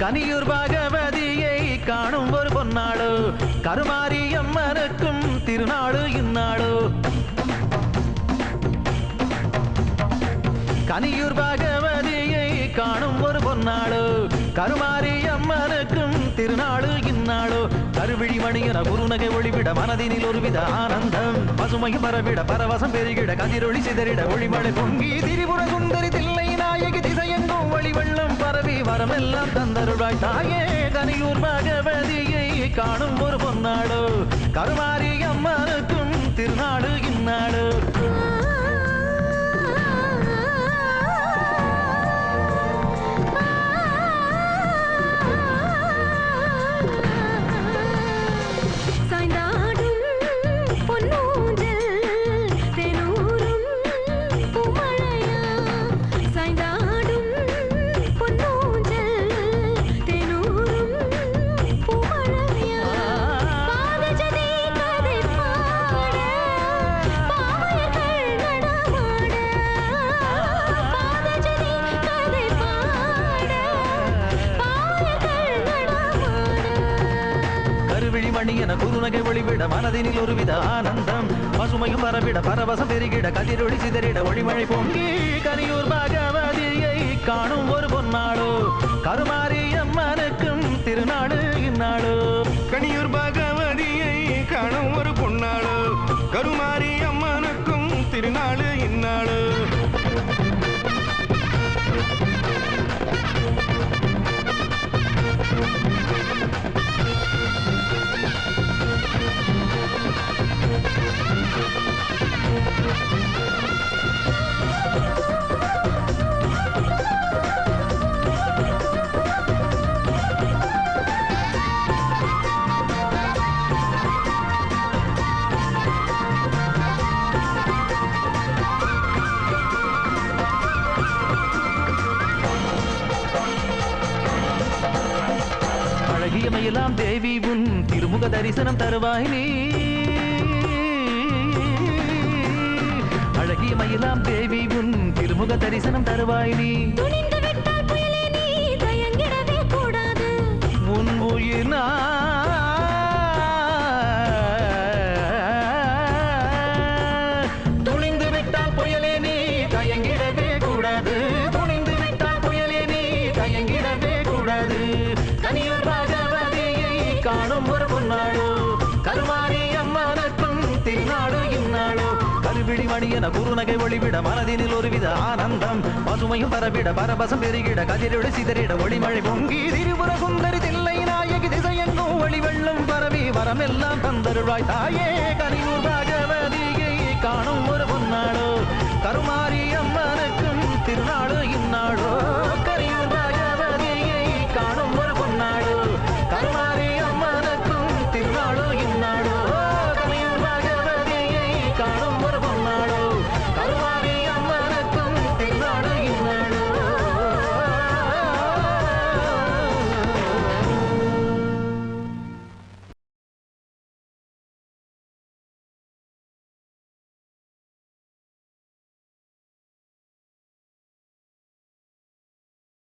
கனியூர் பகவதியை காணும் ஒரு பொன்னாளோ கருமாரியம்மனுக்கும் திருநாடு இந்நாளோ கனியூர் பகவதியை காணும் ஒரு பொன்னாளோ கருமாரியம்மனுக்கும் திருநாடு இந்நாளோ கருவிழி மணியன குருநகை ஒளிவிட மனதினில் ஒருவித ஆனந்தம் பசுமையும் பரவிட பரவசம் பெருகிட கதிரொளி சிதறிட ஒளிமழை பொங்கி திரிபுர சுந்தரி தில்லை நாயகி திசையெங்கும் ஒளி வெள்ளம் பரவி வரமெல்லாம் தந்தருளாய் தாயே கனியூர் பகவதியை காணும் ஒரு பொன்னாளோ கருமாரியம்மனுக்கும் திருநாடு இந்நாடு மணியன குருநகை ஒளிவிட மனதினில் ஒருவித ஆனந்தம் பசுமையும் பரவிட பரவசம் பெருகிட கதிரொளி சிதறிட ஒளிமழை பொங்கி கனியூர் பகவதியை காணும் ஒரு பொன்னாளோ கருமாரியம்மனுக்கும் திருநாடு இந்நாளோ கனியூர் பகவதியை காணும் ஒரு பொன்னாளோ கருமாரியம்மனுக்கும் திருநாடு இந்நாளோ அழகியமையெல்லாம் தேவி உன் திருமுக தரிசனம் தருவாய் நீ அழகியமையெல்லாம் தேவி உன் திருமுக தரிசனம் தருவாய் நீ உன் உயிர் துணிந்து விட்டால் புயலே நீ தயங்கிடவே கூடாது துணிந்து விட்டால் புயலே நீ தயங்கிடவே கூடாது கனியூர் பகவதியை காணும் ஒரு பொன்னாளோ கருமாரியம்மனுக்கும் திருநாடு இந்நாளோ கருவிழி மணியன குருநகை ஒளிவிட மனதினில் ஒருவித ஆனந்தம் பசுமையும் பரவிட பரவசம் பெருகிட கதிரொளி சிதறிட ஒளிமழை பொங்கி திரிபுர சுந்தரி தில்லை நாயகி திசையெங்கும் ஒளி வெள்ளம் பரவி வரமெல்லாம் தந்தருளாய் தாயே கனியூர் பகவதியை காணும் ஒரு பொன்னாளோ